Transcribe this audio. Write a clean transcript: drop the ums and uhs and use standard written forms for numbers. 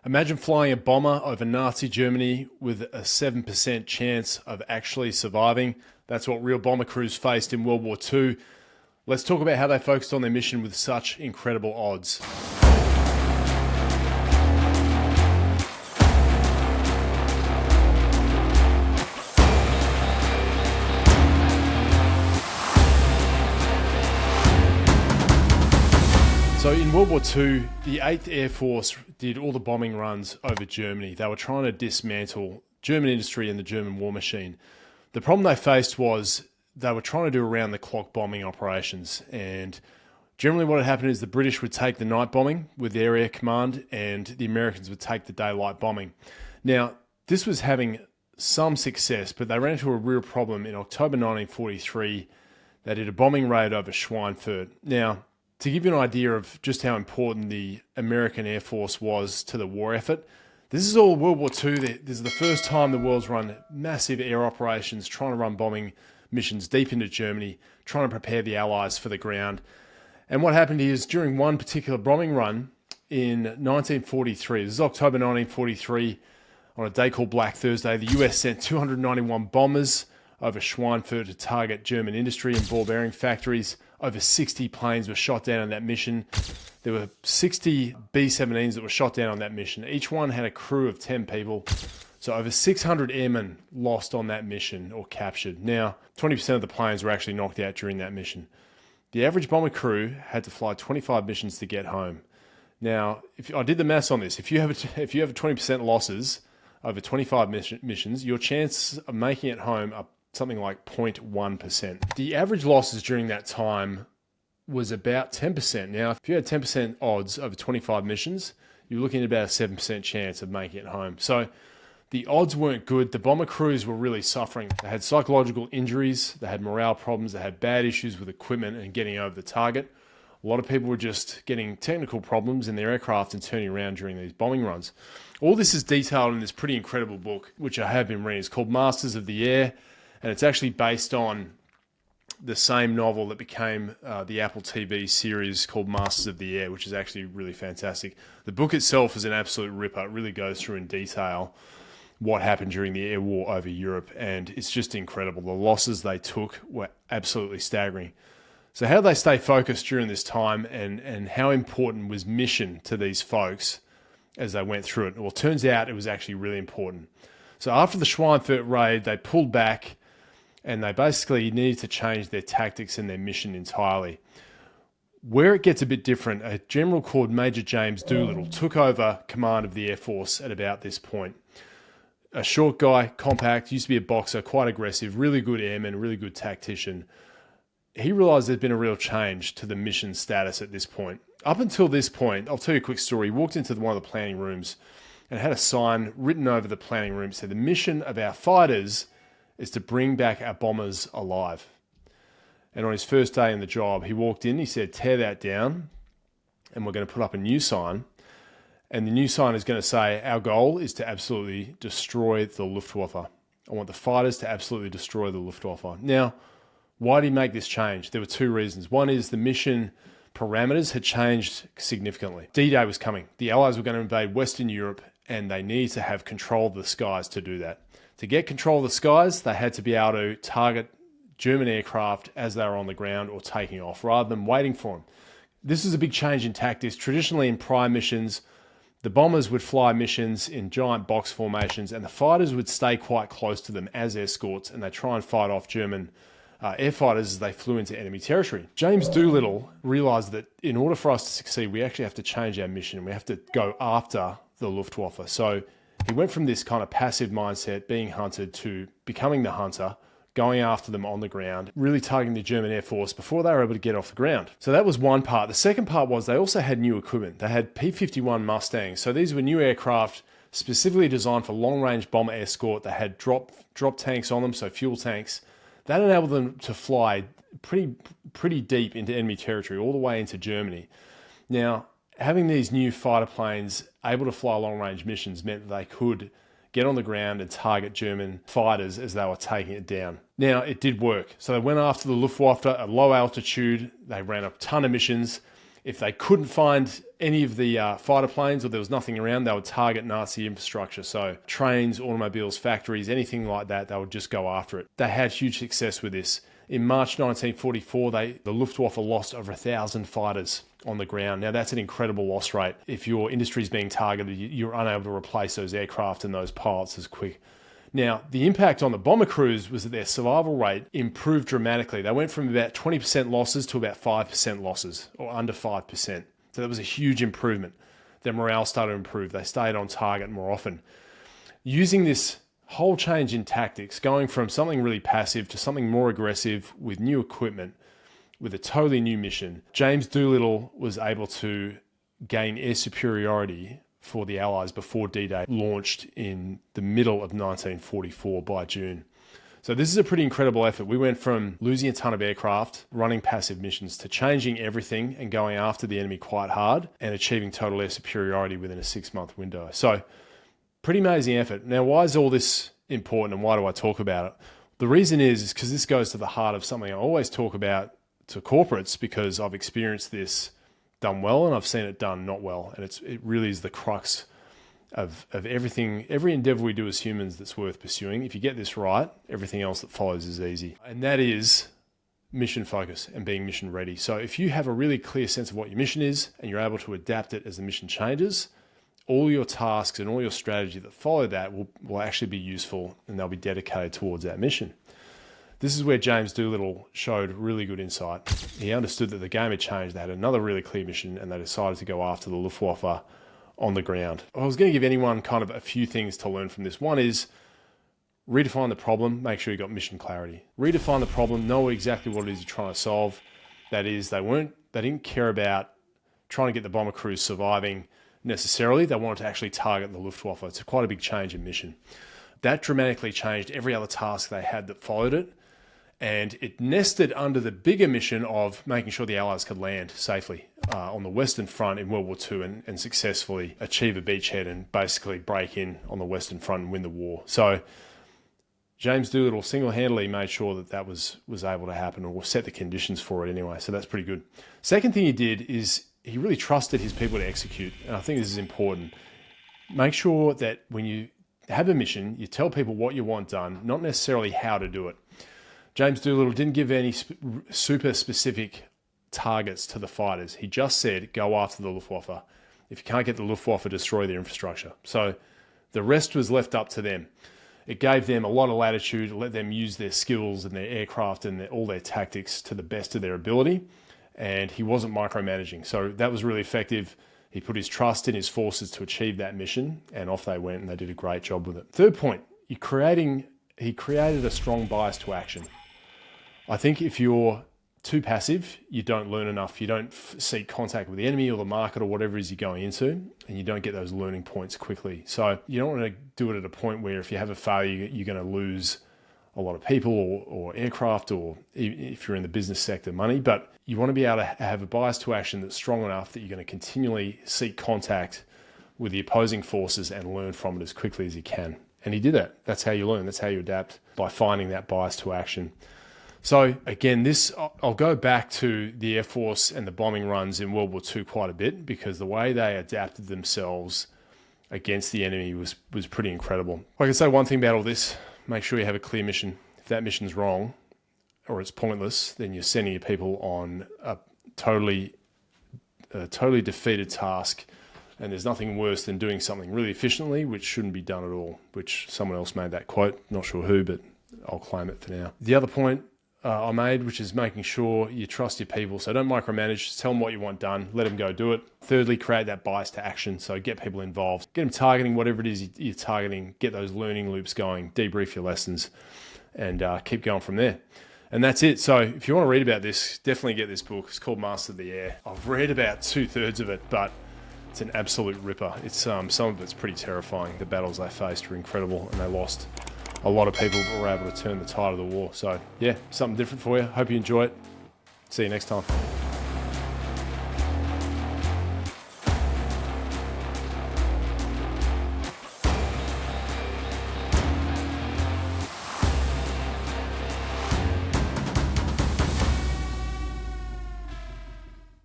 Imagine flying a bomber over Nazi Germany with a 7% chance of actually surviving. That's what real bomber crews faced in World War II. Let's talk about how they focused on their mission with such incredible odds. So in World War II, the 8th Air Force did all the bombing runs over Germany. They were trying to dismantle German industry and the German war machine. The problem they faced was they were trying to do around-the-clock bombing operations. And generally what had happened is the British would take the night bombing with their air command and the Americans would take the daylight bombing. Now, this was having some success, but they ran into a real problem. In October 1943, they did a bombing raid over Schweinfurt. Now, to give you an idea of just how important the American Air Force was to the war effort, this is all World War II. This is the first time the world's run massive air operations, trying to run bombing missions deep into Germany, trying to prepare the Allies for the ground. And what happened is during one particular bombing run in 1943, this is October 1943, on a day called Black Thursday, the US sent 291 bombers over Schweinfurt to target German industry and ball bearing factories. Over 60 planes were shot down on that mission. There were 60 B-17s that were shot down on that mission. Each one had a crew of 10 people. So over 600 airmen lost on that mission or captured. Now, 20% of the planes were actually knocked out during that mission. The average bomber crew had to fly 25 missions to get home. Now, if I did the maths on this, if you have 20% losses over 25 missions, your chance of making it home are something like 0.1%. The average losses during that time was about 10%. Now, if you had 10% odds over 25 missions, you're looking at about a 7% chance of making it home. So the odds weren't good. The bomber crews were really suffering. They had psychological injuries, they had morale problems, they had bad issues with equipment and getting over the target. A lot of people were just getting technical problems in their aircraft and turning around during these bombing runs. All this is detailed in this pretty incredible book, which I have been reading. It's called Masters of the Air. And it's actually based on the same novel that became the Apple TV series called Masters of the Air, which is actually really fantastic. The book itself is an absolute ripper. It really goes through in detail what happened during the air war over Europe, and it's just incredible. The losses they took were absolutely staggering. So how did they stay focused during this time, and how important was mission to these folks as they went through it? Well, it turns out it was actually really important. So after the Schweinfurt raid, they pulled back, and they basically needed to change their tactics and their mission entirely. Where it gets a bit different, a general called Major James Doolittle took over command of the Air Force at about this point. A short guy, compact, used to be a boxer, quite aggressive, really good airman, really good tactician. He realized there'd been a real change to the mission status at this point. Up until this point, I'll tell you a quick story. He walked into one of the planning rooms and had a sign written over the planning room that said, "The mission of our fighters is to bring back our bombers alive." And on his first day in the job, he walked in, he said, "Tear that down, and we're going to put up a new sign." And the new sign is going to say, "Our goal is to absolutely destroy the Luftwaffe. I want the fighters to absolutely destroy the Luftwaffe." Now, why did he make this change? There were two reasons. One is the mission parameters had changed significantly. D-Day was coming. The Allies were going to invade Western Europe, and they needed to have control of the skies to do that. To get control of the skies, they had to be able to target German aircraft as they were on the ground or taking off, rather than waiting for them. This is a big change in tactics. Traditionally, in prior missions, the bombers would fly missions in giant box formations, and the fighters would stay quite close to them as escorts, and they try and fight off German air fighters as they flew into enemy territory. James Doolittle realized that in order for us to succeed, we actually have to change our mission. We have to go after the Luftwaffe. So he went from this kind of passive mindset, being hunted, to becoming the hunter, going after them on the ground, really targeting the German Air Force before they were able to get off the ground. So that was one part. The second part was they also had new equipment. They had P-51 Mustangs. So these were new aircraft specifically designed for long-range bomber escort. They had drop tanks on them, so fuel tanks. That enabled them to fly pretty deep into enemy territory, all the way into Germany. Now, having these new fighter planes able to fly long-range missions meant that they could get on the ground and target German fighters as they were taking it down. Now, it did work. So they went after the Luftwaffe at low altitude. They ran a ton of missions. If they couldn't find any of the fighter planes or there was nothing around, they would target Nazi infrastructure. So trains, automobiles, factories, anything like that, they would just go after it. They had huge success with this. In March 1944, the Luftwaffe lost over 1,000 fighters on the ground. Now, that's an incredible loss rate. If your industry is being targeted, you're unable to replace those aircraft and those pilots as quick. Now, the impact on the bomber crews was that their survival rate improved dramatically. They went from about 20% losses to about 5% losses, or under 5%. So that was a huge improvement. Their morale started to improve. They stayed on target more often. Using this whole change in tactics, going from something really passive to something more aggressive with new equipment, with a totally new mission, James Doolittle was able to gain air superiority for the Allies before D-Day launched in the middle of 1944 by June. So this is a pretty incredible effort. We went from losing a ton of aircraft, running passive missions, to changing everything and going after the enemy quite hard and achieving total air superiority within a 6-month window. So pretty amazing effort. Now, why is all this important and why do I talk about it? The reason is because this goes to the heart of something I always talk about to corporates, because I've experienced this done well and I've seen it done not well. And it really is the crux of everything, every endeavor we do as humans that's worth pursuing. If you get this right, everything else that follows is easy. And that is mission focus and being mission ready. So if you have a really clear sense of what your mission is and you're able to adapt it as the mission changes, all your tasks and all your strategy that follow that will actually be useful and they'll be dedicated towards that mission. This is where James Doolittle showed really good insight. He understood that the game had changed. They had another really clear mission and they decided to go after the Luftwaffe on the ground. I was going to give anyone kind of a few things to learn from this. One is redefine the problem, make sure you got mission clarity. Redefine the problem, know exactly what it is you're trying to solve. That is, they didn't care about trying to get the bomber crews surviving necessarily. They wanted to actually target the Luftwaffe. It's quite a big change in mission. That dramatically changed every other task they had that followed it. And it nested under the bigger mission of making sure the Allies could land safely on the Western Front in World War II and successfully achieve a beachhead and basically break in on the Western Front and win the war. So James Doolittle single-handedly made sure that was able to happen, or set the conditions for it anyway. So that's pretty good. Second thing he did is he really trusted his people to execute. And I think this is important. Make sure that when you have a mission, you tell people what you want done, not necessarily how to do it. James Doolittle didn't give any super specific targets to the fighters. He just said, go after the Luftwaffe. If you can't get the Luftwaffe, destroy their infrastructure. So the rest was left up to them. It gave them a lot of latitude, let them use their skills and their aircraft and all their tactics to the best of their ability. And he wasn't micromanaging. So that was really effective. He put his trust in his forces to achieve that mission, and off they went, and they did a great job with it. Third point, he created a strong bias to action. I think if you're too passive, you don't learn enough. You don't seek contact with the enemy or the market or whatever it is you're going into, and you don't get those learning points quickly. So you don't want to do it at a point where if you have a failure, you're going to lose a lot of people or aircraft, or if you're in the business sector, money. But you want to be able to have a bias to action that's strong enough that you're going to continually seek contact with the opposing forces and learn from it as quickly as you can. And he did that. That's how you learn. That's how you adapt, by finding that bias to action. So again, I'll go back to the Air Force and the bombing runs in World War II quite a bit, because the way they adapted themselves against the enemy was pretty incredible. I can say one thing about all this: make sure you have a clear mission. If that mission's wrong or it's pointless, then you're sending your people on a totally defeated task. And there's nothing worse than doing something really efficiently, which shouldn't be done at all, which someone else made that quote. Not sure who, but I'll claim it for now. The other point I made, which is making sure you trust your people. So don't micromanage, just tell them what you want done, let them go do it. Thirdly, create that bias to action. So get people involved, get them targeting whatever it is you're targeting, get those learning loops going, debrief your lessons, and keep going from there. And that's it. So if you want to read about this, definitely get this book. It's called Master of the Air. I've read about 2/3 of it, but it's an absolute ripper. It's some of it's pretty terrifying. The battles they faced were incredible, and they lost a lot of people, but were able to turn the tide of the war. So yeah, something different for you. Hope you enjoy it. See you next time.